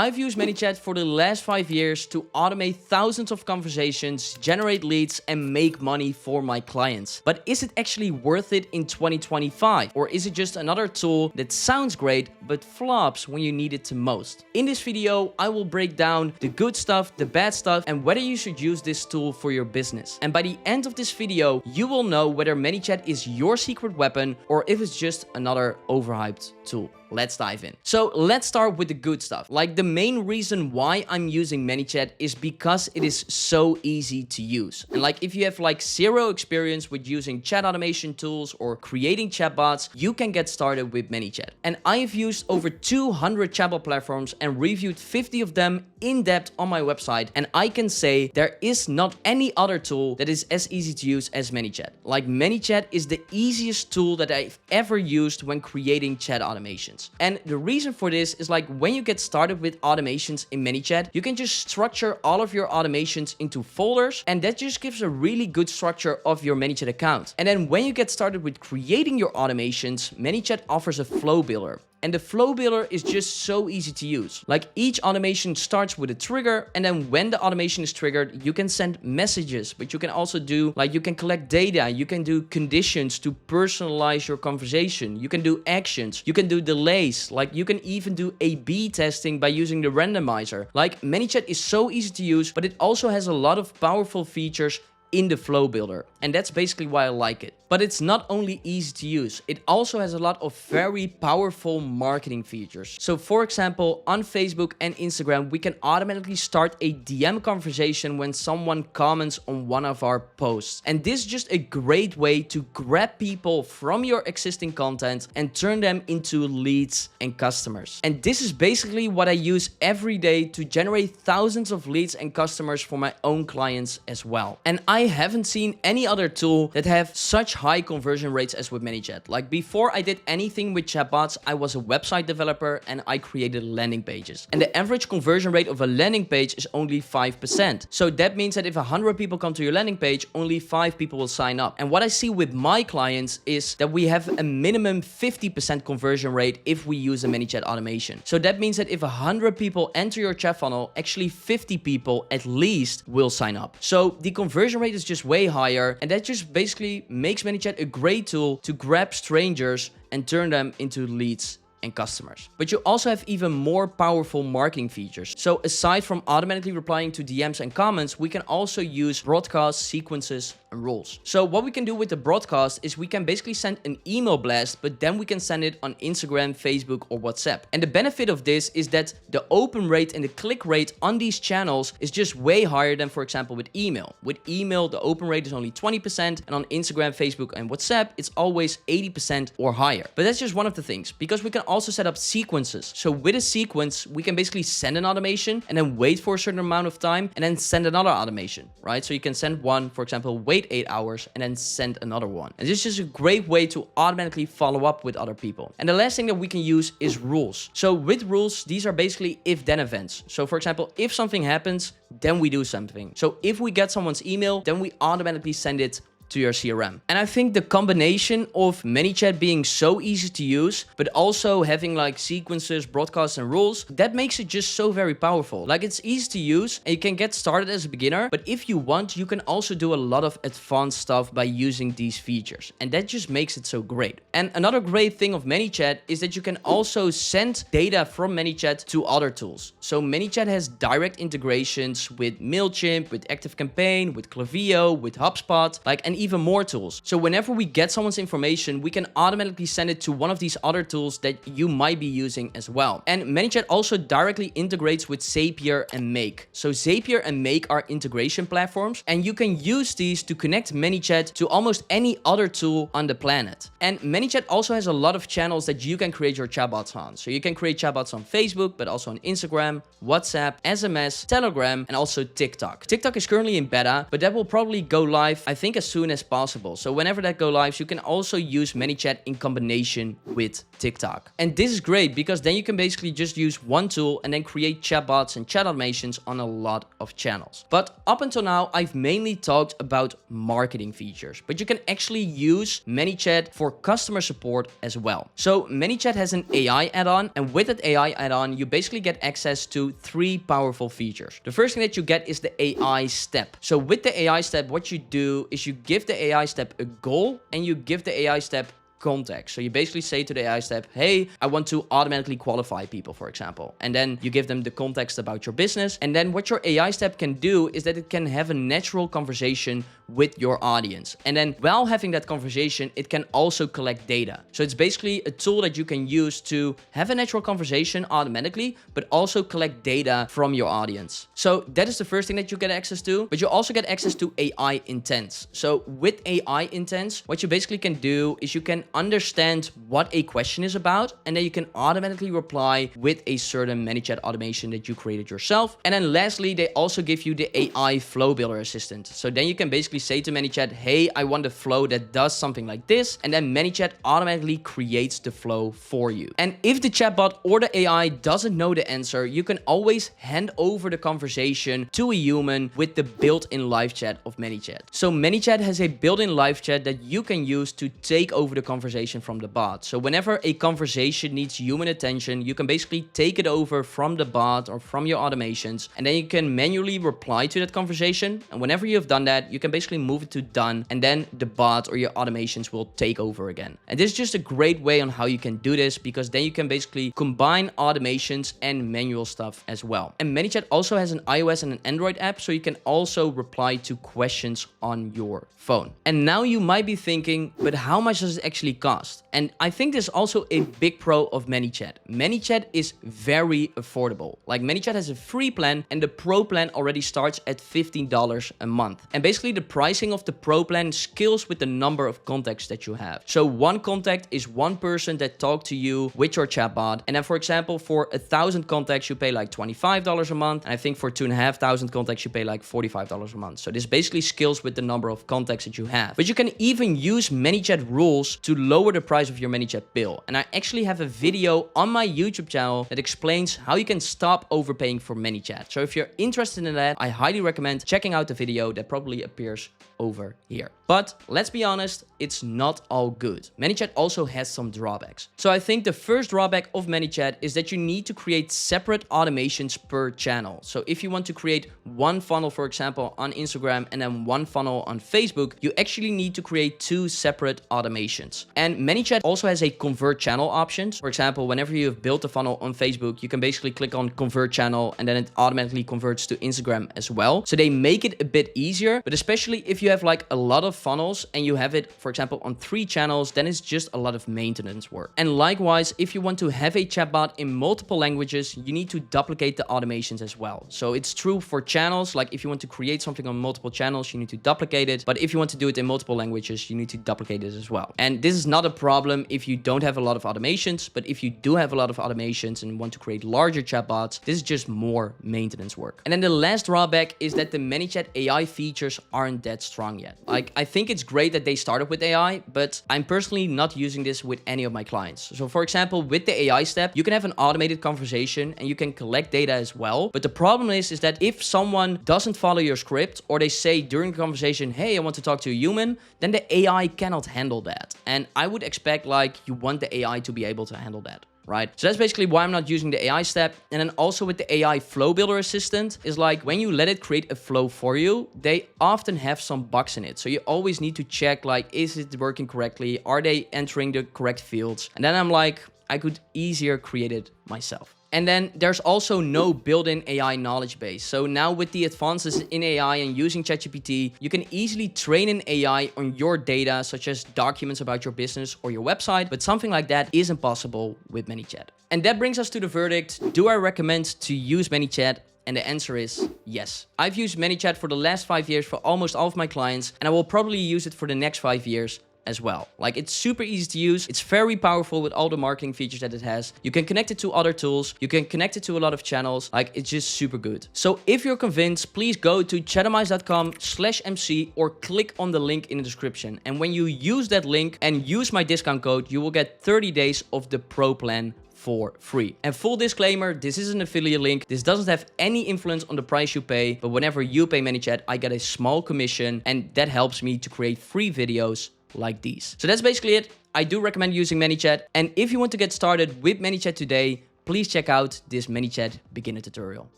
I've used Manychat for the last 5 years to automate thousands of conversations, generate leads, and make money for my clients. But is it actually worth it in 2025? Or is it just another tool that sounds great but flops when you need it the most? In this video, I will break down the good stuff, the bad stuff, and whether you should use this tool for your business. And by the end of this video, you will know whether Manychat is your secret weapon or if it's just another overhyped tool. Let's dive in. So let's start with the good stuff. Like, the main reason why I'm using Manychat is because it is so easy to use. And like, if you have like zero experience with using chat automation tools or creating chatbots, you can get started with Manychat. And I have used over 200 chatbot platforms and reviewed 50 of them in depth on my website. And I can say there is not any other tool that is as easy to use as Manychat. Like, Manychat is the easiest tool that I've ever used when creating chat automations. And the reason for this is, like, when you get started with automations in Manychat, you can just structure all of your automations into folders, and that just gives a really good structure of your Manychat account. And then when you get started with creating your automations, Manychat offers a flow builder. And the flow builder is just so easy to use. Like, each automation starts with a trigger, and then when the automation is triggered, you can send messages, but you can also do, like, you can collect data, you can do conditions to personalize your conversation, you can do actions, you can do delays, like, you can even do A/B testing by using the randomizer. Like, Manychat is so easy to use, but it also has a lot of powerful features in the flow builder, and that's basically why I like it. But it's not only easy to use, it also has a lot of very powerful marketing features. So for example, on Facebook and Instagram, we can automatically start a DM conversation when someone comments on one of our posts. And this is just a great way to grab people from your existing content and turn them into leads and customers. And this is basically what I use every day to generate thousands of leads and customers for my own clients as well. And I haven't seen any other tool that have such high conversion rates as with Manychat. Like, before I did anything with chatbots, I was a website developer and I created landing pages. And the average conversion rate of a landing page is only 5%. So that means that if 100 people come to your landing page, only 5 people will sign up. And what I see with my clients is that we have a minimum 50% conversion rate if we use a Manychat automation. So that means that if 100 people enter your chat funnel, actually 50 people at least will sign up. So the conversion rate is just way higher, and that just basically makes Manychat a great tool to grab strangers and turn them into leads and customers. But you also have even more powerful marketing features. So aside from automatically replying to DMs and comments, we can also use broadcasts, sequences, and rules. So what we can do with the broadcast is we can basically send an email blast, but then we can send it on Instagram, Facebook, or WhatsApp. And the benefit of this is that the open rate and the click rate on these channels is just way higher than, for example, with email. With email, the open rate is only 20%, and on Instagram, Facebook, and WhatsApp, it's always 80% or higher. But that's just one of the things, because we can also set up sequences. So with a sequence, we can basically send an automation and then wait for a certain amount of time and then send another automation, right? So you can send one, for example, wait 8 hours and then send another one. And this is just a great way to automatically follow up with other people. And the last thing that we can use is rules. So with rules, these are basically if-then events. So for example, if something happens, then we do something. So if we get someone's email, then we automatically send it to your CRM. And I think the combination of Manychat being so easy to use, but also having like sequences, broadcasts, and rules, that makes it just so very powerful. Like, it's easy to use and you can get started as a beginner, but if you want, you can also do a lot of advanced stuff by using these features. And that just makes it so great. And another great thing of Manychat is that you can also send data from Manychat to other tools. So Manychat has direct integrations with Mailchimp, with ActiveCampaign, with Klaviyo, with HubSpot, like, and even more tools. So whenever we get someone's information, we can automatically send it to one of these other tools that you might be using as well. And Manychat also directly integrates with Zapier and Make. So Zapier and Make are integration platforms, and you can use these to connect Manychat to almost any other tool on the planet. And Manychat also has a lot of channels that you can create your chatbots on. So you can create chatbots on Facebook, but also on Instagram, WhatsApp, SMS, Telegram, and also TikTok. TikTok is currently in beta, but that will probably go live, I think, as soon soon as possible. So whenever that go live, you can also use Manychat in combination with TikTok. And this is great because then you can basically just use one tool and then create chatbots and chat automations on a lot of channels. But up until now, I've mainly talked about marketing features, but you can actually use Manychat for customer support as well. So Manychat has an AI add-on, and with that AI add-on, you basically get access to 3 powerful features. The first thing that you get is the AI step. So with the AI step, what you do is you give the AI step a goal and you give the AI step context. So you basically say to the AI step, hey, I want to automatically qualify people, for example. And then you give them the context about your business. And then what your AI step can do is that it can have a natural conversation with your audience. And then while having that conversation, it can also collect data. So it's basically a tool that you can use to have a natural conversation automatically, but also collect data from your audience. So that is the first thing that you get access to, but you also get access to AI intents. So with AI intents, what you basically can do is you can understand what a question is about, and then you can automatically reply with a certain Manychat automation that you created yourself. And then lastly, they also give you the AI flow builder assistant. So then you can basically say to Manychat, hey, I want a flow that does something like this, and then Manychat automatically creates the flow for you. And if the chatbot or the AI doesn't know the answer, you can always hand over the conversation to a human with the built-in live chat of Manychat. So Manychat has a built-in live chat that you can use to take over the conversation from the bot. So whenever a conversation needs human attention, you can basically take it over from the bot or from your automations, and then you can manually reply to that conversation. And whenever you've done that, you can basically move it to done, and then the bot or your automations will take over again. And this is just a great way on how you can do this, because then you can basically combine automations and manual stuff as well. And Manychat also has an iOS and an Android app, so you can also reply to questions on your phone. And now you might be thinking, but how much does it actually cost? And I think this is also a big pro of Manychat. Manychat is very affordable. Like, Manychat has a free plan, and the pro plan already starts at $15 a month. And basically the pricing of the pro plan scales with the number of contacts that you have. So one contact is one person that talked to you with your chatbot. And then, for example, for 1,000 contacts, you pay like $25 a month. And I think for 2,500 contacts, you pay like $45 a month. So this basically scales with the number of contacts that you have. But you can even use Manychat rules to lower the price of your Manychat bill. And I actually have a video on my YouTube channel that explains how you can stop overpaying for Manychat. So if you're interested in that, I highly recommend checking out the video that probably appears over here. But let's be honest, it's not all good. Manychat also has some drawbacks. So I think the first drawback of Manychat is that you need to create separate automations per channel. So if you want to create one funnel, for example, on Instagram and then one funnel on Facebook, you actually need to create 2 separate automations. And Manychat also has a convert channel option. For example, whenever you have built a funnel on Facebook, you can basically click on convert channel and then it automatically converts to Instagram as well. So they make it a bit easier, but especially if you have like a lot of funnels and you have it, for example, on 3 channels, then it's just a lot of maintenance work. And likewise, if you want to have a chatbot in multiple languages, you need to duplicate the automations as well. So it's true for channels, like if you want to create something on multiple channels, you need to duplicate it. But if you want to do it in multiple languages, you need to duplicate it as well. And this is not a problem if you don't have a lot of automations, but if you do have a lot of automations and want to create larger chatbots, this is just more maintenance work. And then the last drawback is that the Manychat AI features aren't that strong yet. Like, I think it's great that they started with AI, but I'm personally not using this with any of my clients. So for example, with the AI step, you can have an automated conversation and you can collect data as well. But the problem is that if someone doesn't follow your script, or they say during the conversation, hey, I want to talk to a human, then the AI cannot handle that. And I would expect, like, you want the AI to be able to handle that. Right? So that's basically why I'm not using the AI step. And then also with the AI flow builder assistant is like, when you let it create a flow for you, they often have some bugs in it. So you always need to check, like, is it working correctly? Are they entering the correct fields? And then I'm like, I could easier create it myself. And then there's also no built-in AI knowledge base. So now with the advances in AI and using ChatGPT, you can easily train an AI on your data, such as documents about your business or your website. But something like that isn't possible with Manychat. And that brings us to the verdict. Do I recommend to use Manychat? And the answer is yes. I've used Manychat for the last 5 years for almost all of my clients, and I will probably use it for the next 5 years as well. Like, it's super easy to use. It's very powerful with all the marketing features that it has. You can connect it to other tools. You can connect it to a lot of channels. Like, it's just super good. So if you're convinced, please go to chatamize.com/MC or click on the link in the description. And when you use that link and use my discount code, you will get 30 days of the Pro plan for free. And full disclaimer, this is an affiliate link. This doesn't have any influence on the price you pay, but whenever you pay Manychat, I get a small commission, and that helps me to create free videos like these. So that's basically it. I do recommend using Manychat. And if you want to get started with Manychat today, please check out this Manychat beginner tutorial.